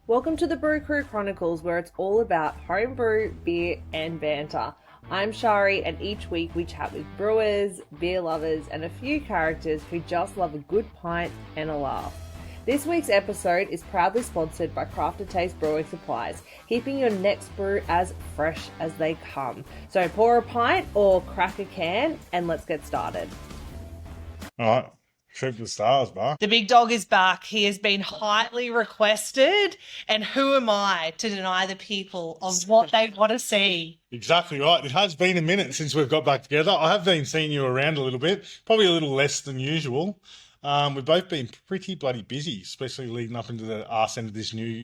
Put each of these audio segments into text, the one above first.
Welcome to the Brew Crew Chronicles, where it's all about homebrew, beer, and banter. I'm Shari, and each week we chat with brewers, beer lovers, and a few characters who just love a good pint and a laugh. This week's episode is proudly sponsored by Crafted Taste Brewing Supplies, keeping your next brew as fresh as they come. So pour a pint or crack a can, and let's get started. All right. Shoot the stars, bar. The big dog is back. He has been highly requested. And who am I to deny the people of what they want to see? Exactly right. It has been a minute since we've got back together. I have been seeing you around a little bit, probably a little less than usual. We've both been pretty bloody busy, especially leading up into the arse end of this year,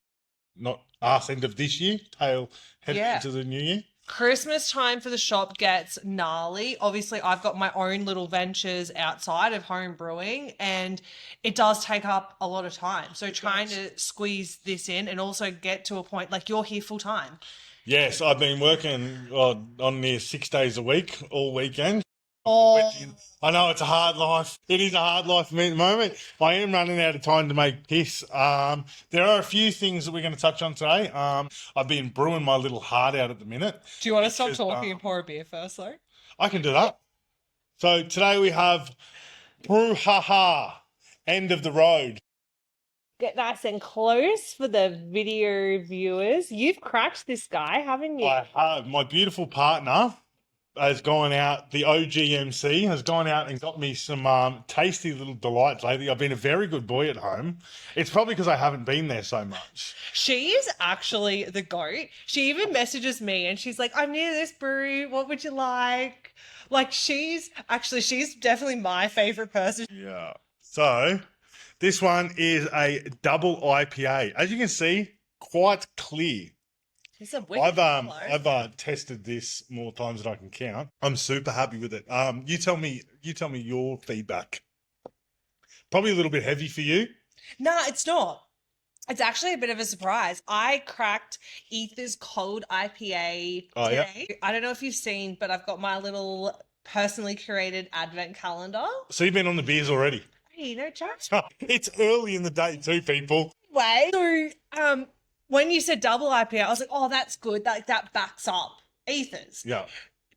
tail heading into the new year. Christmas time for the shop gets gnarly. Obviously, I've got my own little ventures outside of home brewing, and it does take up a lot of time. So trying to squeeze this in and also get to a point like you're here full time. Yes, I've been working on near 6 days a week, all weekend. Oh, I know it's a hard life. It is a hard life for me at the moment. I am running out of time to make piss. There are a few things that we're going to touch on today. I've been brewing my little heart out at the minute. do you want to stop talking and pour a beer first, though? I can do that. So today we have Brew End of the Road. Get nice and close for the video viewers. You've cracked this guy, haven't you? I have. My beautiful partner has gone out, the OGMC has gone out and got me some tasty little delights lately. I've been a very good boy at home. It's probably because I haven't been there so much. She is actually the goat. She even messages me and she's like, I'm near this brewery. What would you like? Like, she's definitely my favorite person. Yeah. So this one is a double IPA. As you can see, quite clear. It's a wicked colour. I've tested this more times than I can count. I'm super happy with it. You tell me your feedback. Probably a little bit heavy for you. No, it's not. It's actually a bit of a surprise. I cracked Ether's cold IPA today. Yeah. I don't know if you've seen, but I've got my little personally curated advent calendar. So you've been on the beers already? Hey, no charge. It's early in the day too, people. Anyway, so when you said double IPA, I was like, oh, that's good. That backs up Ether's. Yeah.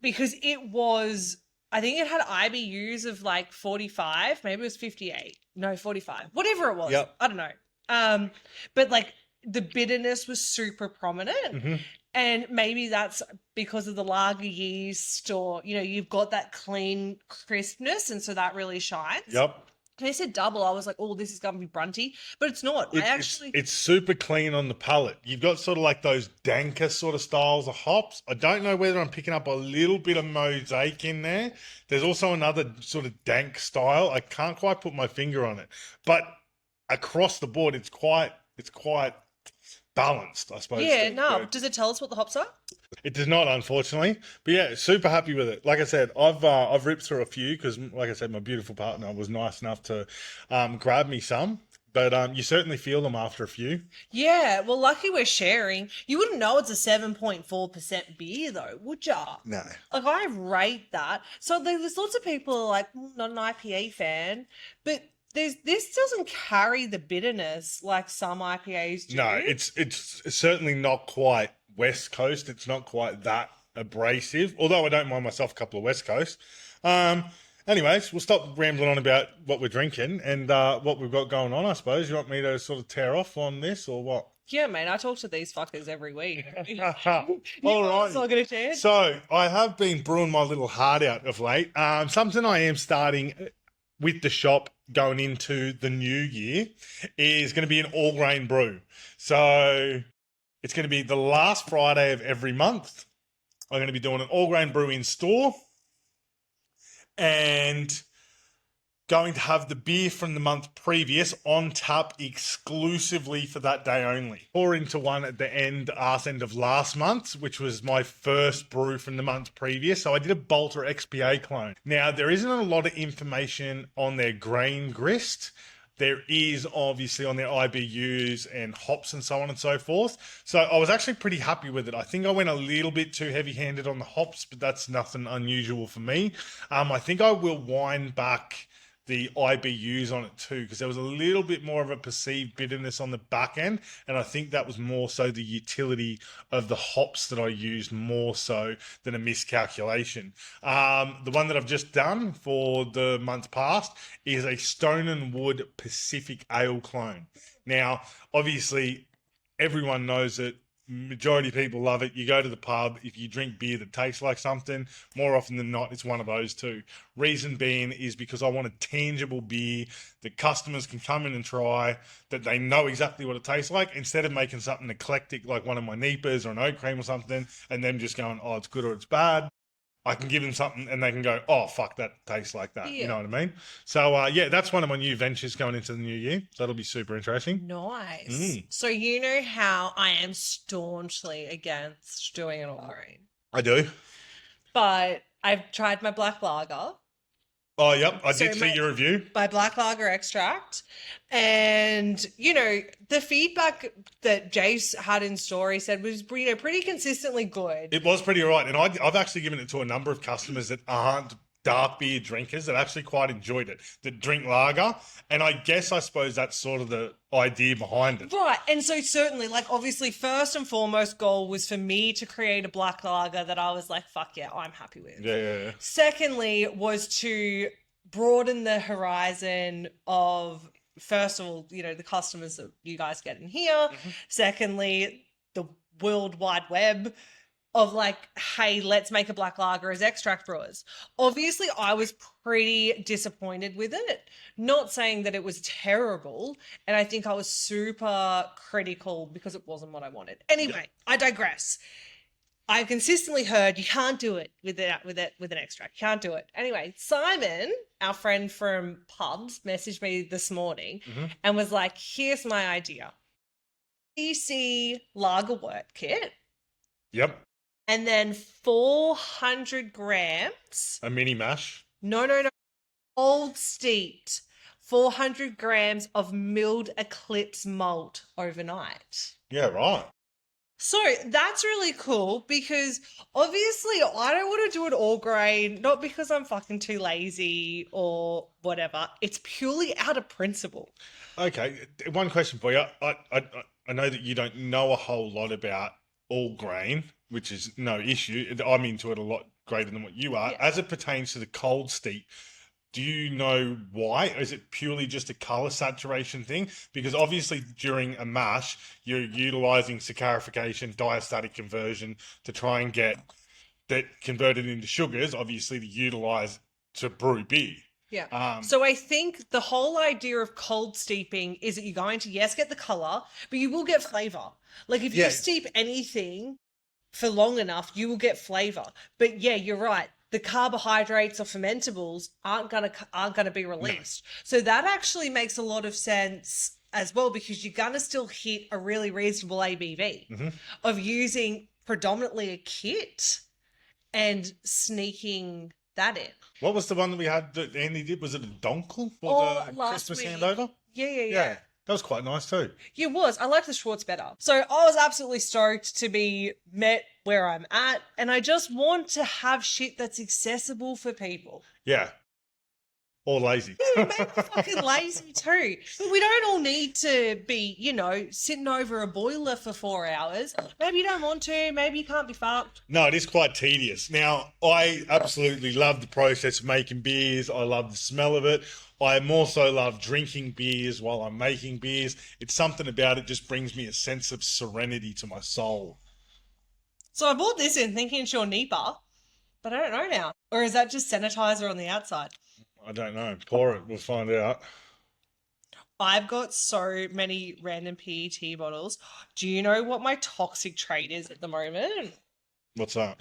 Because it was, I think it had IBUs of like 45, maybe it was 58. No, 45. Whatever it was. Yep. I don't know. But like the bitterness was super prominent. Mm-hmm. And maybe that's because of the lager yeast, or, you know, you've got that clean crispness, and so that really shines. Yep. When they said double, I was like, oh, this is going to be brunty. But it's not. It's super clean on the palate. You've got sort of like those danker sort of styles of hops. I don't know whether I'm picking up a little bit of mosaic in there. There's also another sort of dank style. I can't quite put my finger on it. But across the board, it's quite balanced, I suppose. Yeah, no. Does it tell us what the hops are? It does not, unfortunately. But yeah, super happy with it. Like I said, I've ripped through a few because, like I said, my beautiful partner was nice enough to grab me some. But you certainly feel them after a few. Yeah, well, lucky we're sharing. You wouldn't know it's a 7.4% beer, though, would ya? No. Like, I rate that. So there's lots of people who are like, not an IPA fan, but this doesn't carry the bitterness like some IPAs do. No, it's certainly not quite West Coast. It's not quite that abrasive, although I don't mind myself a couple of West Coast. Anyways, we'll stop rambling on about what we're drinking and what we've got going on, I suppose. You want me to sort of tear off on this or what? Yeah, mate, I talk to these fuckers every week. All right. Not gonna chance. So I have been brewing my little heart out of late. Something I am starting with the shop going into the new year is going to be an all-grain brew. So it's going to be the last Friday of every month. I'm going to be doing an all-grain brew in store and going to have the beer from the month previous on tap exclusively for that day only. Pour into one at the arse end of last month, which was my first brew from the month previous. So I did a Bolter XPA clone. Now, there isn't a lot of information on their grain grist. There is obviously on their IBUs and hops and so on and so forth. So I was actually pretty happy with it. I think I went a little bit too heavy-handed on the hops, but that's nothing unusual for me. I think I will wind back the IBUs on it too, because there was a little bit more of a perceived bitterness on the back end, and I think that was more so the utility of the hops that I used more so than a miscalculation. The one that I've just done for the month past is a Stone and Wood Pacific Ale clone. Now, obviously, everyone knows that majority of people love it. You go to the pub, if you drink beer that tastes like something, more often than not, it's one of those two. Reason being is because I want a tangible beer that customers can come in and try, that they know exactly what it tastes like, instead of making something eclectic like one of my Neepers or an oat cream or something, and them just going, oh, it's good or it's bad. I can give them something and they can go, oh, fuck, that tastes like that. Yeah. You know what I mean? So, yeah, that's one of my new ventures going into the new year. So that'll be super interesting. Nice. So you know how I am staunchly against doing it all green. I do. But I've tried my black lager. Oh, yep. I So did see your review. My black lager extract. And, you know, the feedback that Jace had in store, he said, was, you know, pretty consistently good. It was pretty all right. And I've actually given it to a number of customers that aren't dark beer drinkers that actually quite enjoyed it, that drink lager. And I suppose that's sort of the idea behind it. Right. And so certainly, like, obviously, first and foremost goal was for me to create a black lager that I was like, fuck yeah, I'm happy with. Yeah. Secondly was to broaden the horizon of, first of all, you know, the customers that you guys get in here. Mm-hmm. Secondly, the World Wide Web of like, hey, let's make a black lager as extract brewers. Obviously, I was pretty disappointed with it. Not saying that it was terrible. And I think I was super critical because it wasn't what I wanted. Anyway, I digress. I've consistently heard you can't do it with an extract. You can't do it. Anyway, Simon, our friend from pubs, messaged me this morning and was like, here's my idea. PC lager wort kit. Yep. And then 400 grams. A mini mash. No. Old steeped. 400 grams of milled Eclipse malt overnight. Yeah, right. So that's really cool because obviously I don't want to do it all grain, not because I'm fucking too lazy or whatever. It's purely out of principle. Okay, one question for you. I know that you don't know a whole lot about all grain, which is no issue. I'm into it a lot greater than what you are. Yeah. As it pertains to the cold steep, do you know why? Is it purely just a color saturation thing? Because obviously during a mash, you're utilizing saccharification, diastatic conversion to try and get that converted into sugars, obviously to utilize to brew beer. Yeah. So I think the whole idea of cold steeping is that you're going to, yes, get the color, but you will get flavor. Like if you steep anything for long enough, you will get flavor. But yeah, you're right. The carbohydrates or fermentables aren't gonna be released. No. So that actually makes a lot of sense as well because you're gonna still hit a really reasonable ABV of using predominantly a kit and sneaking that in. What was the one that we had that Andy did? Was it a donkel for the last Christmas week. handover? Yeah. That was quite nice too. It was. I like the Schwartz better. So I was absolutely stoked to be met where I'm at. And I just want to have shit that's accessible for people. Yeah. Or lazy. Yeah, maybe fucking lazy too. But we don't all need to be, you know, sitting over a boiler for 4 hours. Maybe you don't want to. Maybe you can't be fucked. No, it is quite tedious. Now, I absolutely love the process of making beers. I love the smell of it. I also love drinking beers while I'm making beers. It's something about it just brings me a sense of serenity to my soul. So I bought this in thinking it's your Nipah, but I don't know now. Or is that just sanitizer on the outside? I don't know. Pour it. We'll find out. I've got so many random PET bottles. Do you know what my toxic trait is at the moment? What's that?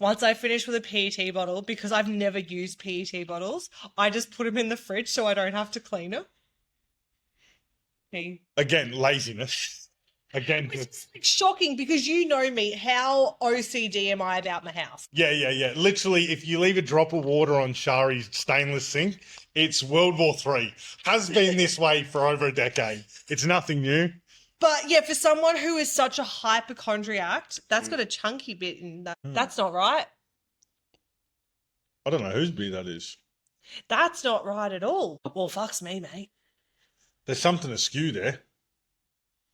Once I finish with a PET bottle, because I've never used PET bottles, I just put them in the fridge so I don't have to clean them. Again, laziness. Again, it's shocking because you know me. How OCD am I about my house? Yeah. Literally, if you leave a drop of water on Shari's stainless sink, it's World War III. Has been this way for over a decade. It's nothing new. But yeah, for someone who is such a hypochondriac, that's got a chunky bit in that. That's not right. I don't know whose beer that is. That's not right at all. Well, fucks me, mate. There's something askew there.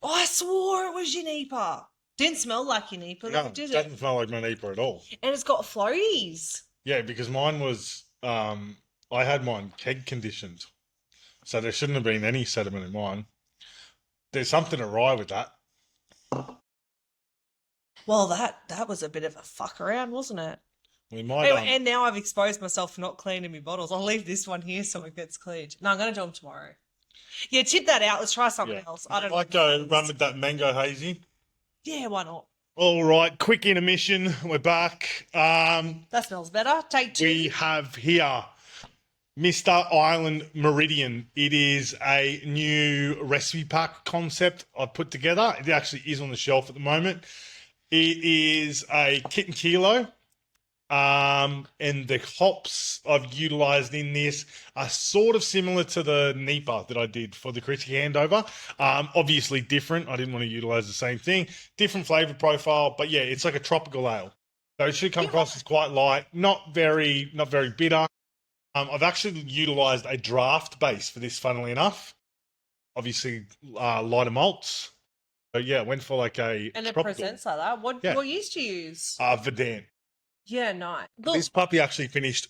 I swore it was your Nipah. Didn't smell like your Nipah, No, though, it did doesn't it? smell like my Nipah at all. And it's got floaties. Yeah, because mine was, I had mine keg conditioned. So there shouldn't have been any sediment in mine. There's something awry with that. Well, that was a bit of a fuck around, wasn't it? We might. Anyway, and now I've exposed myself for not cleaning my bottles. I'll leave this one here so it gets cleaned. No, I'm going to do them tomorrow. Yeah, tip that out. Let's try something else. I don't know. Might go run with that mango hazy. Yeah, why not? All right, quick intermission. We're back. That smells better. Take 2. We have here Mr. Island Meridian. It is a new recipe pack concept I've put together. It actually is on the shelf at the moment. It is a kit and kilo. And the hops I've utilised in this are sort of similar to the Nipah that I did for the crispy handover. Obviously different. I didn't want to utilise the same thing. Different flavour profile, but yeah, it's like a tropical ale. So it should come across as quite light, not very bitter. I've actually utilised a draft base for this, funnily enough. Obviously, lighter malts. So yeah, went for like a And it tropical. presents like that. What yeast do you use? Verdant. Yeah, nice. Look, This puppy actually finished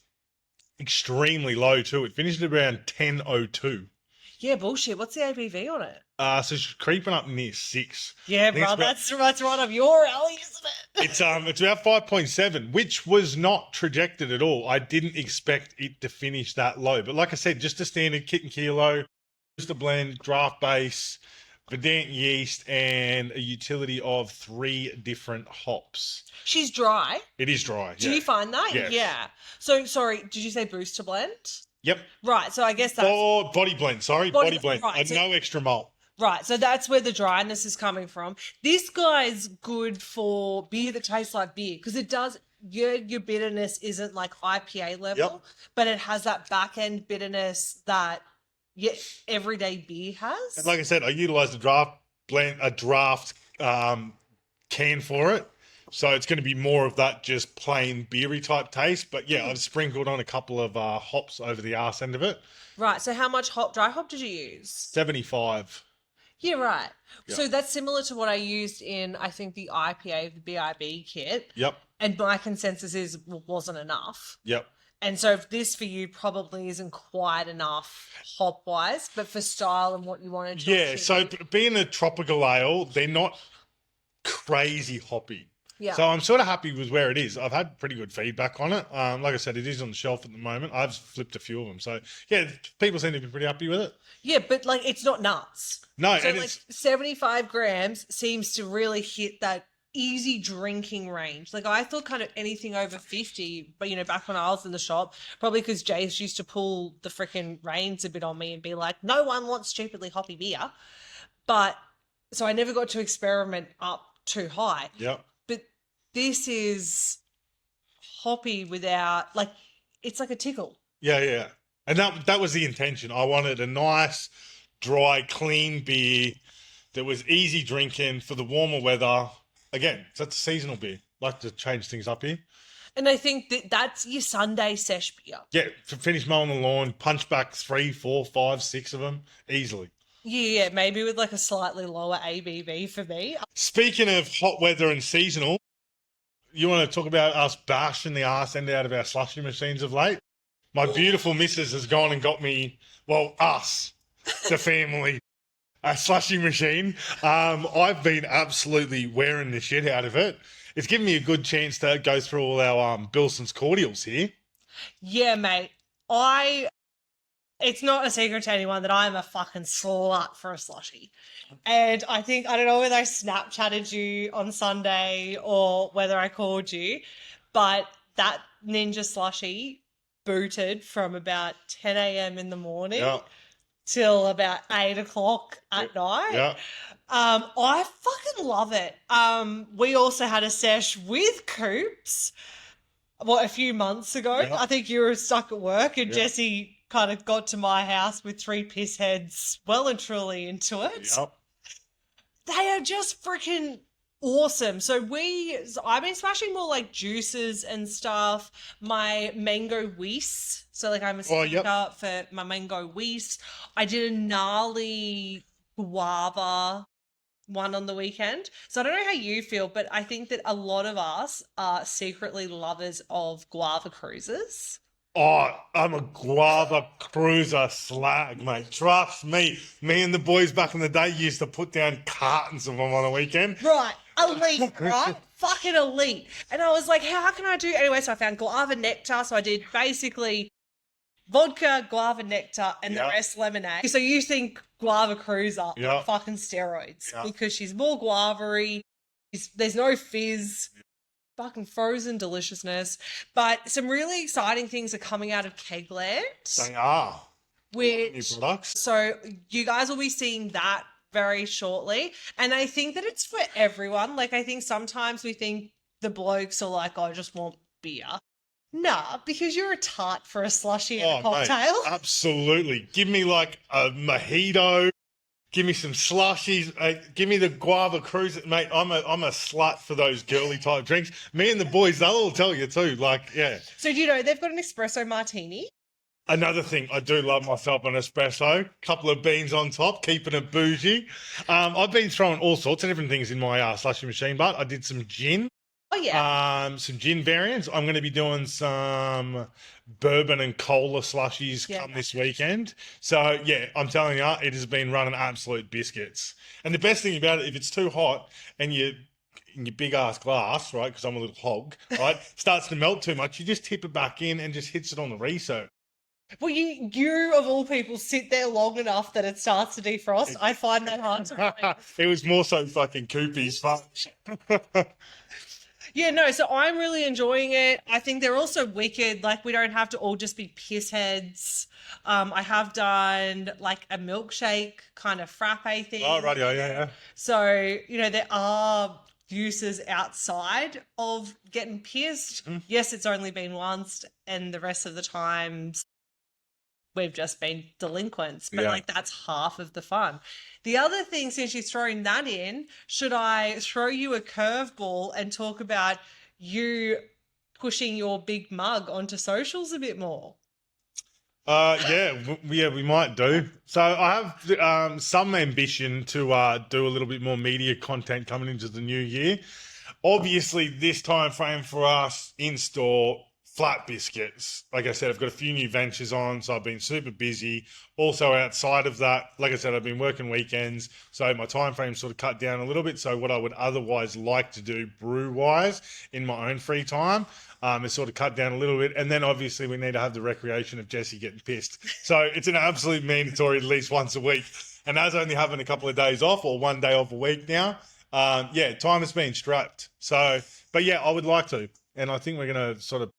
extremely low too. It finished at around 10.02. yeah, bullshit. What's the ABV on it? So it's creeping up near 6. Yeah, think bro, it's that's right up your alley, isn't it? It's about 5.7, which was not trajected at all. I didn't expect it to finish that low. But like I said, just a standard kit and kilo, just a blend, draft base, Verdant yeast, and a utility of 3 different hops. She's dry. It is dry. Do you find that? Yes. Yeah. So, sorry, did you say booster blend? Yep. Right, so I guess that's... Or body blend, sorry. Body blend. right, And so- no extra malt. Right, so that's where the dryness is coming from. This guy's good for beer that tastes like beer because it does... Your bitterness isn't like IPA level, but it has that back-end bitterness that everyday beer has. And like I said, I utilised a draft can for it. So it's going to be more of that just plain beery type taste. But yeah, I've sprinkled on a couple of hops over the arse end of it. Right, so how much dry hop did you use? 75. Yeah, right. Yeah. So that's similar to what I used in, I think, the IPA, the BIB kit. Yep. And my consensus is wasn't enough. Yep. And so this for you probably isn't quite enough hop-wise, but for style and what you wanted to Yeah, achieve. so being a tropical ale, they're not crazy hoppy. Yeah. So I'm sort of happy with where it is. I've had pretty good feedback on it. Like I said, it is on the shelf at the moment. I've flipped a few of them. So yeah, people seem to be pretty happy with it. Yeah, but like it's not nuts. No, So and like it's 75 grams seems to really hit that easy drinking range. Like I thought kind of anything over 50, but back when I was in the shop, probably because Jace used to pull the freaking reins a bit on me and be like, no one wants stupidly hoppy beer. But so I never got to experiment up too high. yep. But this is hoppy without, like, it's like a tickle. Yeah. And that was the intention. I wanted a nice, dry, clean beer that was easy drinking for the warmer weather. Again, that's a seasonal beer. Like to change things up here. And I think that's your Sunday sesh beer. Yeah, finish mowing the lawn, punch back 3, 4, 5, 6 of them easily. Yeah, maybe with like a slightly lower ABV for me. Speaking of hot weather and seasonal, you want to talk about us bashing the arse end out of our slushy machines of late? My beautiful missus has gone and got me, well, us, the family, a slushy machine. I've been absolutely wearing the shit out of it. It's given me a good chance to go through all our Bilson's cordials here. Yeah, mate. It's not a secret to anyone that I'm a fucking slut for a slushy. And I don't know whether I Snapchatted you on Sunday or whether I called you, but that Ninja slushy booted from about 10 a.m. in the morning till about 8 o'clock at night. Yeah. I fucking love it. We also had a sesh with Coops, a few months ago. Yeah. I think you were stuck at work and Yeah. Jesse kind of got to my house with 3 piss heads well and truly into it. Yep. They are just freaking Awesome. So I've been smashing more like juices and stuff. My mango whis. So like I'm a sticker for my mango whis. I did a gnarly guava one on the weekend. So I don't know how you feel, but I think that a lot of us are secretly lovers of guava cruises. Oh, I'm a guava cruiser slag, mate. Trust me. Me and the boys back in the day used to put down cartons of them on a weekend. Right. Elite, right? Fucking elite. And I was like, how can I do? Anyway, so I found guava nectar. So I did basically vodka, guava nectar, and the rest lemonade. So you think guava cruiser are fucking steroids because she's more guava-y. There's no fizz. Fucking frozen deliciousness. But some really exciting things are coming out of Kegland. They are. Which, new products. So you guys will be seeing that very shortly. And I think that it's for everyone. Like, I think sometimes we think the blokes are like, oh, I just want beer. Nah, because you're a tart for a slushy and a cocktail. Mate, absolutely. Give me like a mojito. Give me some slushies. Give me the guava cruise, mate. I'm a slut for those girly type drinks. Me and the boys, they'll all tell you too. Like, yeah. So do you know they've got an espresso martini? Another thing, I do love myself an espresso. Couple of beans on top, keeping it bougie. I've been throwing all sorts of different things in my slushy machine, but I did some gin. Oh yeah. Some gin variants. I'm going to be doing some bourbon and cola slushies come this weekend. So yeah, I'm telling you, it has been running absolute biscuits. And the best thing about it, if it's too hot and you in your big ass glass, right? Because I'm a little hog, right? Starts to melt too much. You just tip it back in and just hits it on the reso. Well, you of all people sit there long enough that it starts to defrost. I find that hard to find. It was more so fucking Koopy's fuck. Yeah, no, so I'm really enjoying it. I think they're also wicked. Like, we don't have to all just be piss heads. I have done like a milkshake kind of frappe thing. Oh, right, yeah. So, there are uses outside of getting pissed. Yes, it's only been once, and the rest of the times we've just been delinquents, but like that's half of the fun. The other thing, since you're throwing that in, should I throw you a curveball and talk about you pushing your big mug onto socials a bit more? We might do. So I have some ambition to do a little bit more media content coming into the new year. Obviously, this time frame for us in store, flat biscuits. Like I said, I've got a few new ventures on, so I've been super busy. Also outside of that, like I said, I've been working weekends, so my time frame sort of cut down a little bit. So what I would otherwise like to do brew-wise in my own free time is sort of cut down a little bit. And then obviously we need to have the recreation of Jesse getting pissed. So it's an absolute mandatory at least once a week. And as only having a couple of days off or one day off a week now, time has been strapped. So, but yeah, I would like to. And I think we're going to sort of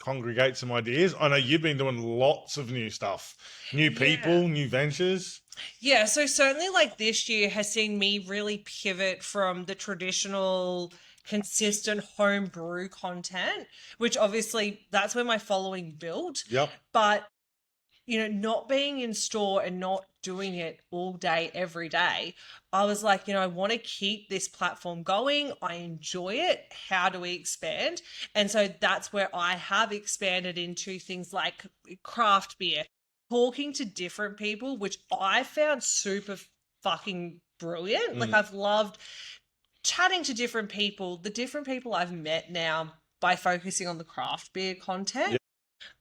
congregate some ideas. I know you've been doing lots of new stuff, new people, new ventures. Yeah, so certainly like this year has seen me really pivot from the traditional consistent home brew content, which obviously that's where my following built. Yep. But not being in store and not doing it all day, every day, I was like, I want to keep this platform going. I enjoy it. How do we expand? And so that's where I have expanded into things like craft beer, talking to different people, which I found super fucking brilliant. Like, I've loved chatting to different people, the different people I've met now by focusing on the craft beer content. Yep.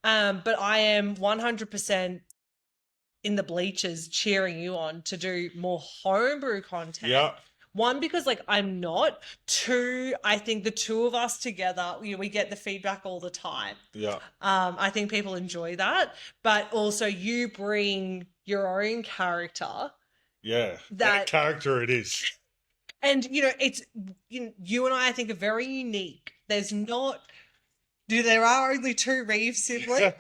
But I am 100% in the bleachers cheering you on to do more homebrew content. Yeah. One, because like I'm not. Two, I think the two of us together, we get the feedback all the time. Yeah. I think people enjoy that. But also you bring your own character. Yeah. That character it is. And, it's, you and I think are very unique. There are only two Reeves siblings,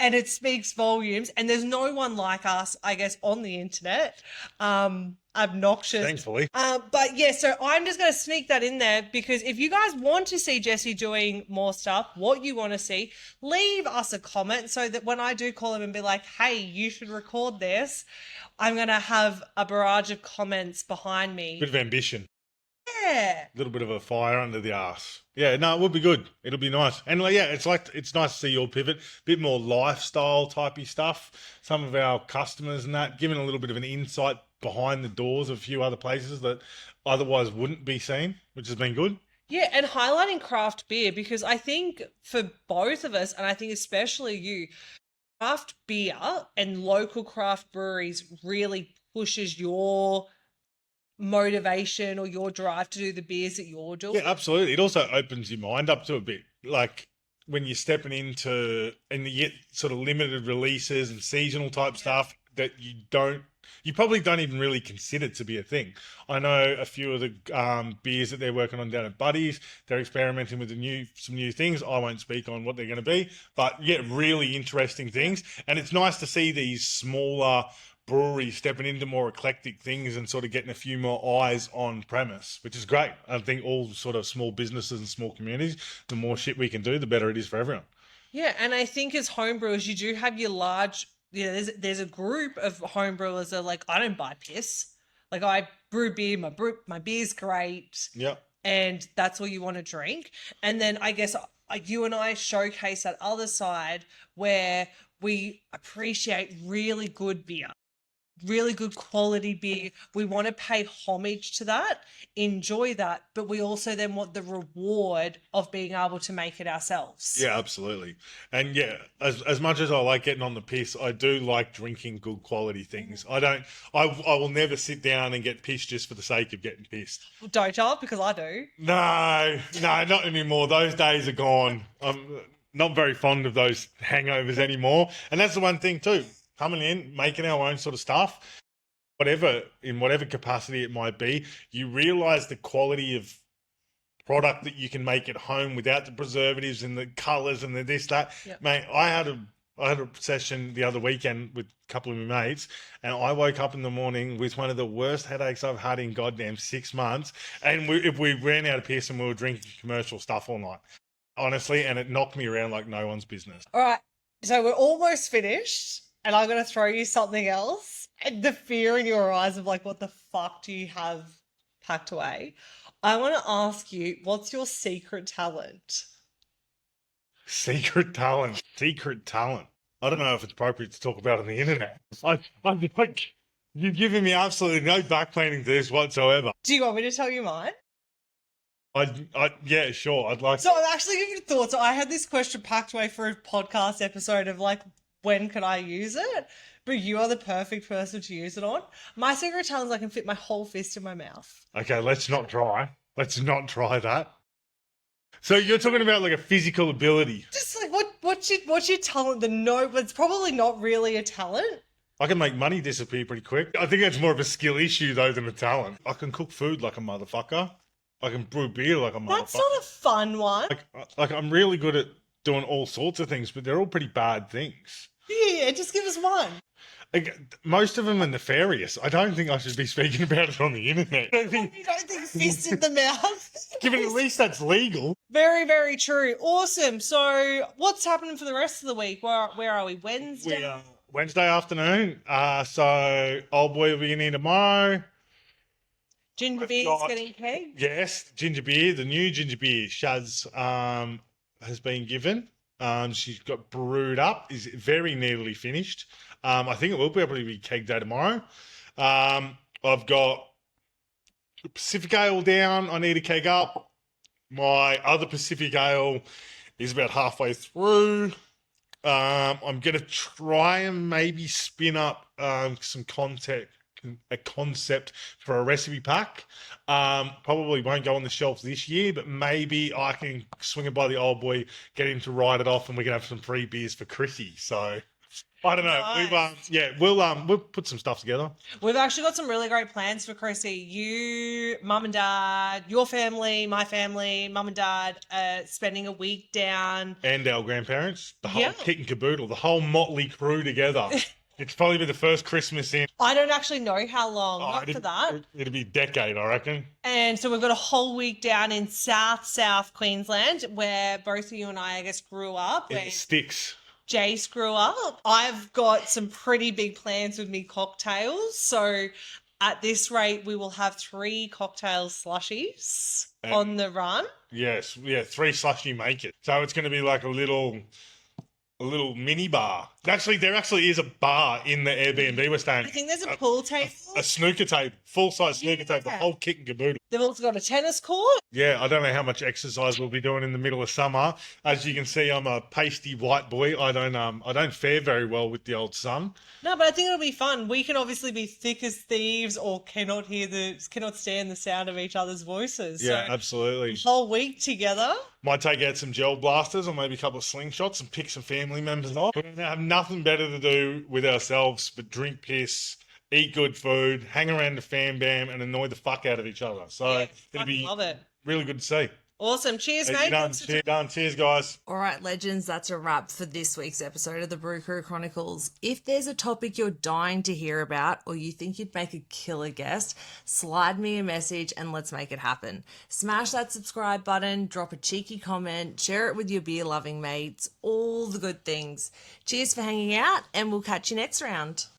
and it speaks volumes. And there's no one like us, I guess, on the internet. Obnoxious. Thankfully. But yeah, so I'm just going to sneak that in there because if you guys want to see Jesse doing more stuff, what you want to see, leave us a comment so that when I do call him and be like, hey, you should record this, I'm going to have a barrage of comments behind me. Bit of ambition. Yeah. A little bit of a fire under the arse. Yeah, no, it would be good. It'll be nice. And like, yeah, it's nice to see your pivot. Bit more lifestyle typey stuff. Some of our customers and that, giving a little bit of an insight behind the doors of a few other places that otherwise wouldn't be seen, which has been good. Yeah, and highlighting craft beer, because I think for both of us, and I think especially you, craft beer and local craft breweries really pushes your motivation or your drive to do the beers that you're doing. Yeah, absolutely. It also opens your mind up to a bit. Like when you're stepping into and you get sort of limited releases and seasonal type stuff that you probably don't even really consider to be a thing. I know a few of the beers that they're working on down at Buddy's. They're experimenting with some new things. I won't speak on what they're going to be, but yeah, really interesting things. And it's nice to see these smaller breweries stepping into more eclectic things and sort of getting a few more eyes on premise, which is great. I think all sort of small businesses and small communities, the more shit we can do, the better it is for everyone. Yeah, and I think as homebrewers, you do have your large, there's a group of homebrewers that are like, I don't buy piss. Like, I brew beer, my beer's great. Yeah. And that's all you want to drink. And then I guess you and I showcase that other side where we appreciate really good beer, really good quality beer. We want to pay homage to that, enjoy that, but we also then want the reward of being able to make it ourselves. Yeah, absolutely. And yeah, as much as I like getting on the piss, I do like drinking good quality things. I will never sit down and get pissed just for the sake of getting pissed. Don't you? Because I do. No, not anymore. Those days are gone. I'm not very fond of those hangovers anymore. And that's the one thing too. Coming in, making our own sort of stuff, in whatever capacity it might be, you realise the quality of product that you can make at home without the preservatives and the colours and the this, that. Yep. Mate, I had a session the other weekend with a couple of my mates, and I woke up in the morning with one of the worst headaches I've had in goddamn 6 months. And we ran out of piss and we were drinking commercial stuff all night, honestly, and it knocked me around like no one's business. All right, so we're almost finished. And I'm going to throw you something else. And the fear in your eyes of like, what the fuck do you have packed away? I want to ask you, what's your secret talent? Secret talent. I don't know if it's appropriate to talk about on the internet. I'm like, you've given me absolutely no back planning to this whatsoever. Do you want me to tell you mine? Yeah, sure. I'd like. So I'm actually giving it thought. So I had this question packed away for a podcast episode of like, when can I use it? But you are the perfect person to use it on. My secret talent is I can fit my whole fist in my mouth. Okay, let's not try that. So you're talking about like a physical ability. Just like what's your talent? But it's probably not really a talent. I can make money disappear pretty quick. I think that's more of a skill issue though than a talent. I can cook food like a motherfucker. I can brew beer like a motherfucker. That's not a fun one. Like I'm really good at doing all sorts of things, but they're all pretty bad things. Yeah, just give us one. Like, most of them are nefarious. I don't think I should be speaking about it on the internet. You don't think fist in the mouth? Given at least that's legal. Very, very true. Awesome. So what's happening for the rest of the week? Where are we? Wednesday? We are Wednesday afternoon. So old boy will be in here tomorrow. Ginger beer's getting kegged? Yes, ginger beer. The new ginger beer Shaz has been given. She's got brewed up, is very nearly finished. I think it will probably be keg day tomorrow. I've got Pacific Ale down. I need a keg up. My other Pacific Ale is about halfway through. I'm going to try and maybe spin up a concept for a recipe pack. Probably won't go on the shelf this year, but maybe I can swing it by the old boy, get him to write it off, and we can have some free beers for Chrissy. So I don't know. Nice. We'll put some stuff together. We've actually got some really great plans for Chrissy. You, mum and dad, your family, my family, mum and dad, spending a week down, and our grandparents, the whole kit and caboodle, the whole motley crew together. It's probably been the first Christmas in. I don't actually know how long. Not for that. It'll be a decade, I reckon. And so we've got a whole week down in South Queensland, where both of you and I guess, grew up. In the sticks. Jace grew up. I've got some pretty big plans with me cocktails. So At this rate, we will have 3 cocktail slushies on the run. Yes, yeah, 3 slushy makers. So it's going to be like a little mini bar. Actually, there actually is a bar in the Airbnb we're staying. I think there's a pool table. A snooker table, full-size snooker table, the whole kit and caboodle. They've also got a tennis court. Yeah, I don't know how much exercise we'll be doing in the middle of summer. As you can see, I'm a pasty white boy. I don't fare very well with the old sun. No, but I think it'll be fun. We can obviously be thick as thieves or cannot stand the sound of each other's voices. Yeah, so absolutely. whole week together. Might take out some gel blasters or maybe a couple of slingshots and pick some family members off. We're going to have nothing better to do with ourselves but drink piss, eat good food, hang around the fan bam, and annoy the fuck out of each other. So it'll be love it. really good to see. Awesome. Cheers, You're mate. done. Cheers, guys. All right, legends, that's a wrap for this week's episode of the Brew Crew Chronicles. If there's a topic you're dying to hear about or you think you'd make a killer guest, slide me a message and let's make it happen. Smash that subscribe button, drop a cheeky comment, share it with your beer-loving mates, all the good things. Cheers for hanging out, and we'll catch you next round.